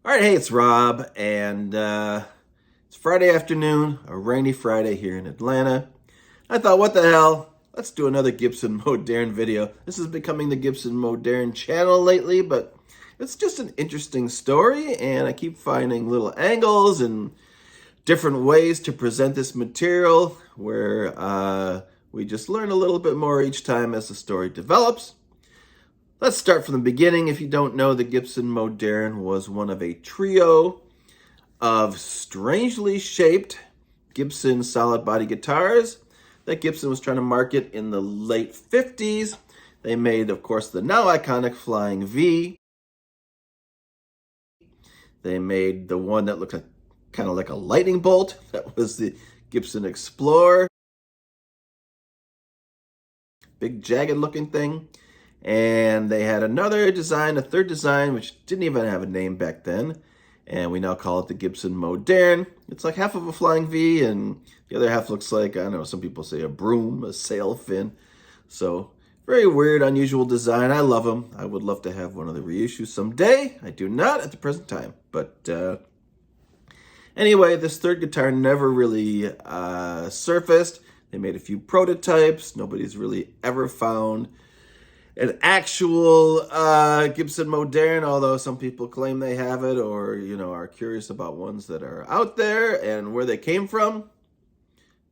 All right, hey, it's Rob, and it's Friday afternoon, a rainy Friday here in Atlanta. I thought, what the hell? Let's do another Gibson Moderne video. This is becoming the Gibson Moderne channel lately, but it's just an interesting story, and I keep finding little angles and different ways to present this material where we just learn a little bit more each time as the story develops. Let's start from the beginning. If you don't know, the Gibson Moderne was one of a trio of strangely shaped Gibson solid body guitars that Gibson was trying to market in the late 50s. They made, of course, the now iconic Flying V. They made the one that looked like, kind of like a lightning bolt. That was the Gibson Explorer. Big jagged looking thing. And they had another design, a third design, which didn't even have a name back then. And we now call it the Gibson Moderne. It's like half of a Flying V, and the other half looks like, I don't know, some people say a broom, a sail fin. So, very weird, unusual design. I love them. I would love to have one of the reissues someday. I do not at the present time. But anyway, this third guitar never really surfaced. They made a few prototypes. Nobody's really ever found an actual Gibson Moderne, although some people claim they have it, or are curious about ones that are out there and where they came from.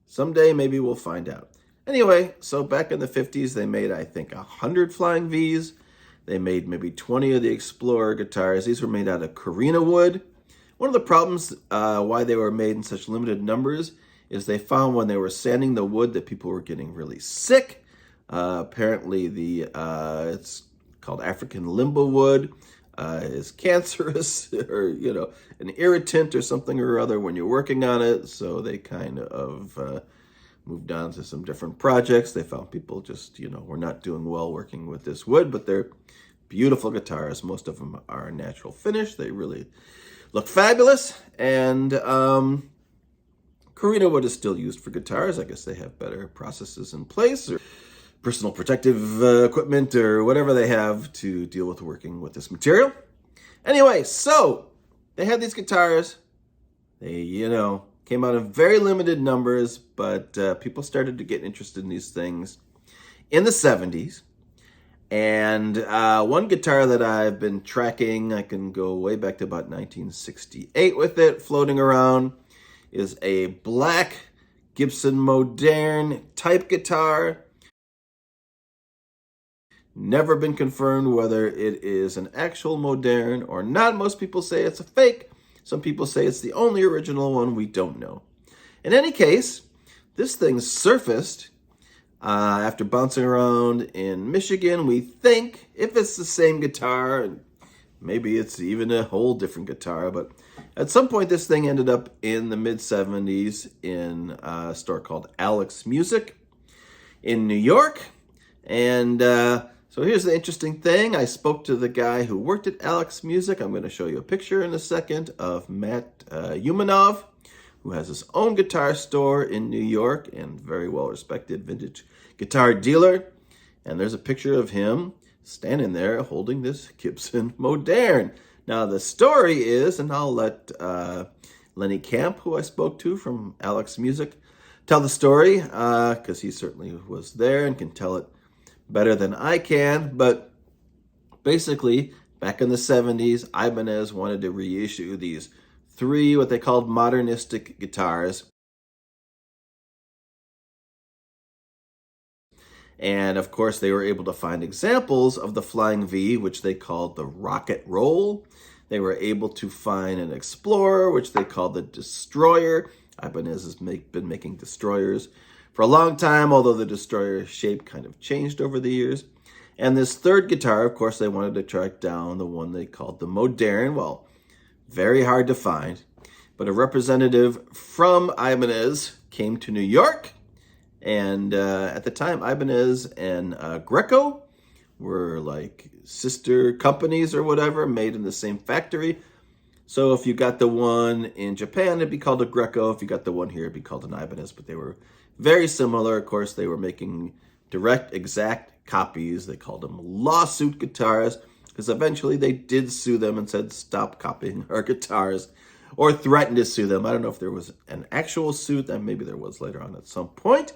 Someday maybe we'll find out. Anyway, so back in the 50s, they made, I think, 100 Flying Vs. They made maybe 20 of the Explorer guitars. These were made out of Carina wood. One of the problems why they were made in such limited numbers is they found when they were sanding the wood that people were getting really sick. Apparently it's called African limbo wood, is cancerous or, an irritant or something or other when you're working on it. So they kind of moved on to some different projects. They found people just, were not doing well working with this wood, but they're beautiful guitars. Most of them are natural finish. They really look fabulous. And Carina wood is still used for guitars. I guess they have better processes in place, or personal protective equipment, or whatever they have to deal with working with this material. Anyway, so they had these guitars. They, came out in very limited numbers, but people started to get interested in these things in the 70s. And one guitar that I've been tracking, I can go way back to about 1968 with it, floating around, is a black Gibson Moderne type guitar. Never been confirmed whether it is an actual Moderne or not. Most people say it's a fake. Some people say it's the only original one. We don't know. In any case, this thing surfaced after bouncing around in Michigan. We think, if it's the same guitar, and maybe it's even a whole different guitar, but at some point this thing ended up in the mid-70s in a store called Alex Music in New York. And so here's the interesting thing. I spoke to the guy who worked at Alex Music. I'm going to show you a picture in a second of Matt Umanov, who has his own guitar store in New York and very well-respected vintage guitar dealer. And there's a picture of him standing there holding this Gibson Moderne. Now the story is, and I'll let Lenny Camp, who I spoke to from Alex Music, tell the story, because he certainly was there and can tell it better than I can. But basically, back in the 70s, Ibanez wanted to reissue these three, what they called modernistic guitars. And of course, they were able to find examples of the Flying V, which they called the Rocket Roll. They were able to find an Explorer, which they called the Destroyer. Ibanez has been making Destroyers for a long time, although the Destroyer shape kind of changed over the years. And this third guitar, of course, they wanted to track down the one they called the Moderne. Well, very hard to find. But a representative from Ibanez came to New York. And at the time, Ibanez and Greco were like sister companies or whatever, made in the same factory. So if you got the one in Japan, it'd be called a Greco. If you got the one here, it'd be called an Ibanez. But they were very similar. Of course, they were making direct, exact copies. They called them lawsuit guitars. because eventually they did sue them and said, stop copying our guitars, or threatened to sue them. I don't know if there was an actual suit, and maybe there was later on at some point.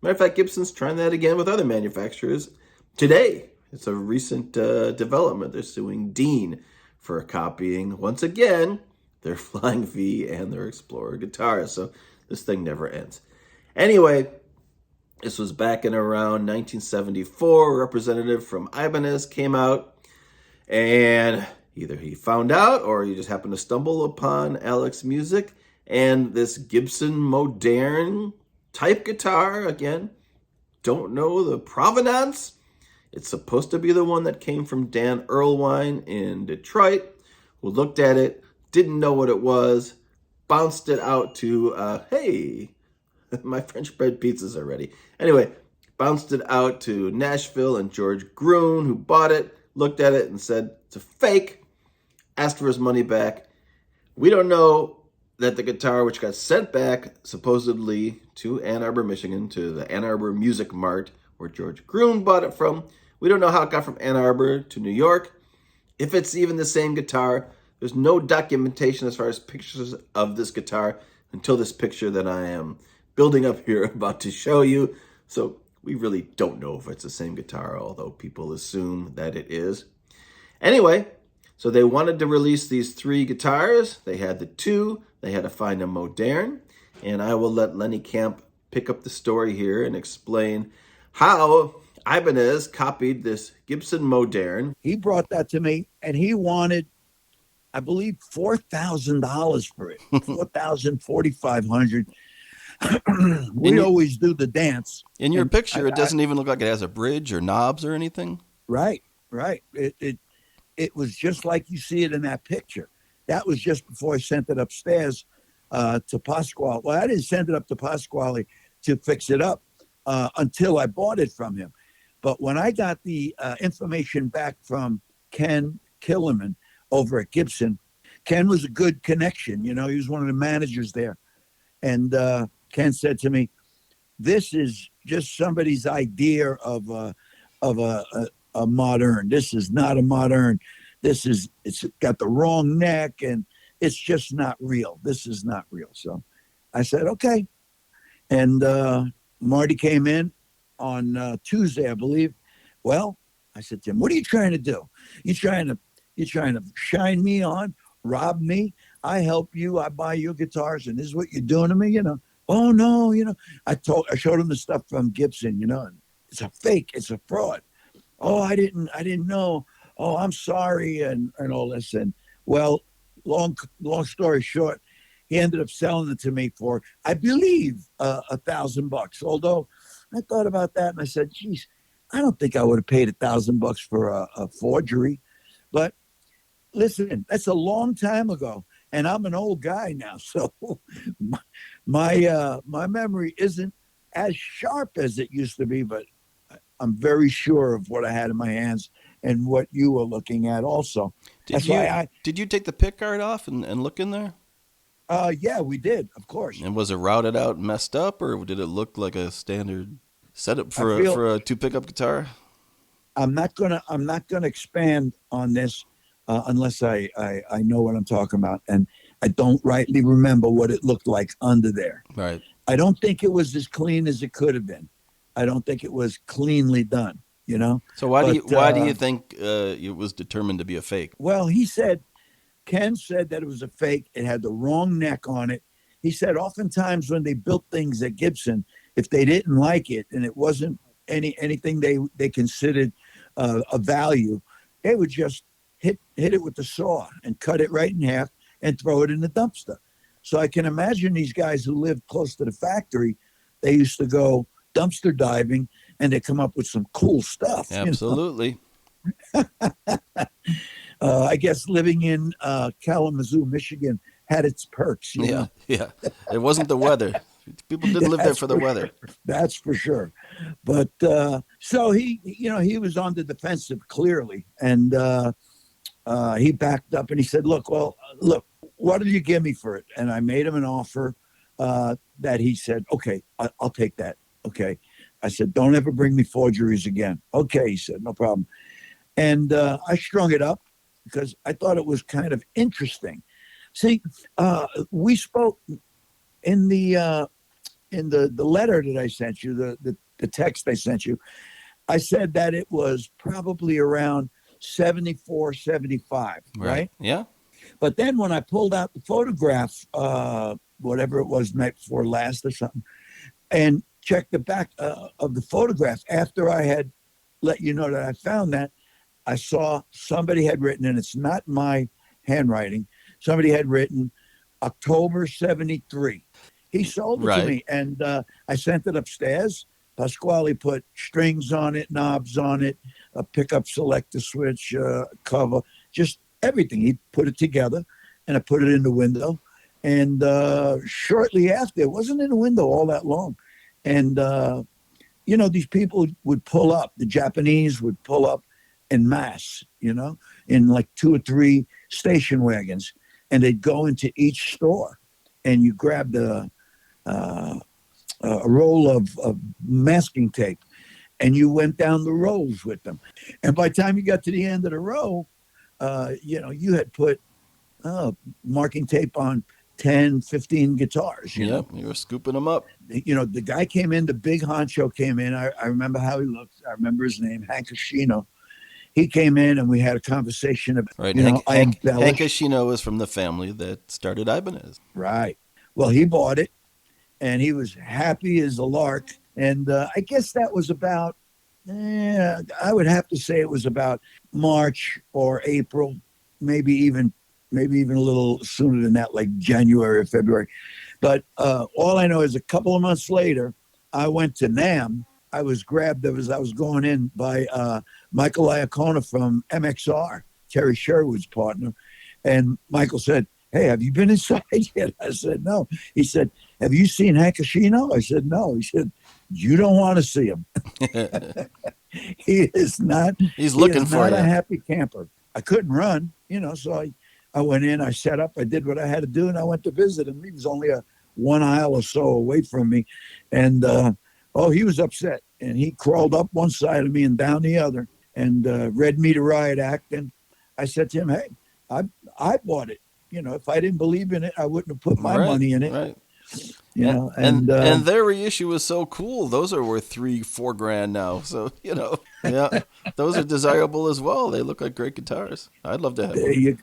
Matter of fact, Gibson's trying that again with other manufacturers today. It's a recent development. They're suing Dean for copying, once again, their Flying V and their Explorer guitars. So this thing never ends. Anyway, this was back in around 1974. A representative from Ibanez came out, and either he found out or he just happened to stumble upon Alex's music, and this Gibson Moderne type guitar, again, don't know the provenance. It's supposed to be the one that came from Dan Erlewine in Detroit, who looked at it, didn't know what it was, bounced it out to, hey, my French bread pizzas are ready. Anyway, bounced it out to Nashville, and George Groon, who bought it, looked at it and said, it's a fake, asked for his money back. We don't know that the guitar, which got sent back supposedly to Ann Arbor, Michigan, to the Ann Arbor Music Mart, where George Groon bought it from. We don't know how it got from Ann Arbor to New York. If it's even the same guitar, there's no documentation as far as pictures of this guitar until this picture that I am building up here about to show you. So we really don't know if it's the same guitar, although people assume that it is. Anyway, so they wanted to release these 3 guitars. They had the 2. They had to find a Moderne. And I will let Lenny Camp pick up the story here and explain how Ibanez copied this Gibson Moderne. He brought that to me, and he wanted, I believe, $4,000 for it. $4,500. We always do the dance. In your picture, it doesn't even look like it has a bridge or knobs or anything. Right. It was just like you see it in that picture. That was just before I sent it upstairs to Pasquale. Well, I didn't send it up to Pasquale to fix it up until I bought it from him. But when I got the information back from Ken Killerman over at Gibson, Ken was a good connection. You know, he was one of the managers there. And Ken said to me, this is just somebody's idea of a Moderne. This is not a Moderne. It's got the wrong neck, and it's just not real. This is not real. So I said, okay. And Marty came in on Tuesday, I believe. Well, I said to him, what are you trying to do? You trying to shine me on, rob me? I help you. I buy your guitars, and this is what you're doing to me, you know? Oh no, you know. I showed him the stuff from Gibson, you know. And it's a fake. It's a fraud. Oh, I didn't know. Oh, I'm sorry, and all this. And well, long story short, he ended up selling it to me for, I believe, $1,000. Although I thought about that and I said, geez, I don't think I would have paid $1,000 for a forgery. But listen, that's a long time ago, and I'm an old guy now, so my memory isn't as sharp as it used to be. But I'm very sure of what I had in my hands and what you were looking at also. Did you take the pick guard off and look in there? Yeah, we did, of course. And was it routed out and messed up, or did it look like a standard setup for a 2 pickup guitar? I'm not gonna expand on this unless I know what I'm talking about, and I don't rightly remember what it looked like under there. Right. I don't think it was as clean as it could have been. I don't think it was cleanly done. You know. So why do you think it was determined to be a fake? Well, Ken said that it was a fake. It had the wrong neck on it. He said oftentimes when they built things at Gibson, if they didn't like it and it wasn't anything they considered a value, they would just hit it with the saw and cut it right in half and throw it in the dumpster. So I can imagine these guys who lived close to the factory, they used to go dumpster diving and they come up with some cool stuff. Absolutely. You know? I guess living in Kalamazoo, Michigan had its perks. You know? Yeah. It wasn't the weather. People didn't live there for the weather. Sure. That's for sure. But so he was on the defensive clearly, and he backed up and he said, look, what did you give me for it? And I made him an offer that he said, okay, I'll take that. Okay. I said, don't ever bring me forgeries again. Okay, he said, no problem. And I strung it up because I thought it was kind of interesting. See, we spoke in the letter that I sent you, the text I sent you. I said that it was probably around 74, 75, right? Yeah. But then when I pulled out the photograph, whatever it was, night before last or something, and checked the back of the photograph after I had let you know that I found that, I saw somebody had written, and it's not my handwriting, somebody had written October 73. He sold it to me, and I sent it upstairs. Pasquale put strings on it, knobs on it, a pickup selector switch, cover, just everything. He put it together, and I put it in the window. And shortly after, it wasn't in the window all that long. And, these people would pull up. The Japanese would pull up en masse, in like 2 or 3 station wagons. And they'd go into each store, and you grab a roll of masking tape, and you went down the rows with them. And by the time you got to the end of the row, you had put marking tape on 10, 15 guitars. You were scooping them up. The guy came in, the big honcho came in. I remember how he looked. I remember his name, Hank Ashino. He came in, and we had a conversation about, Hank Ashino was from the family that started Ibanez. Right. Well, he bought it, and he was happy as a lark. And I guess that was about, I would have to say it was about March or April, maybe even a little sooner than that, like January or February. But all I know is a couple of months later, I went to NAMM. I was grabbed. I was going in by Michael Iacona from MXR, Terry Sherwood's partner. And Michael said, "Hey, have you been inside yet?" I said, "No." He said, "Have you seen Hank Ashino?" I said, "No." He said, "You don't want to see him." He is not. He's looking for not you. A happy camper. I couldn't run, so I went in, I set up, I did what I had to do, and I went to visit him. He was only 1 aisle or so away from me. And, he was upset. And he crawled up one side of me and down the other and read me the riot act. And I said to him, "Hey, I bought it. If I didn't believe in it, I wouldn't have put my money in it." Right. And their reissue was so cool. Those are worth $3-4 grand now. So, those are desirable as well. They look like great guitars. I'd love to have them.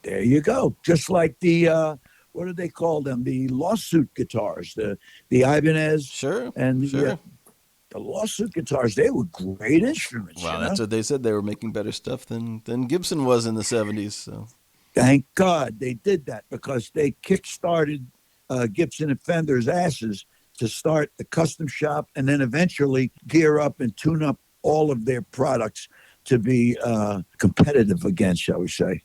There you go. Just like the, what do they call them? The lawsuit guitars, the Ibanez. Sure. And the lawsuit guitars, they were great instruments. Wow, that's what they said. They were making better stuff than Gibson was in the 70s. So thank God they did that, because they kick-started Gibson and Fender's asses to start the custom shop, and then eventually gear up and tune up all of their products to be competitive again, shall we say.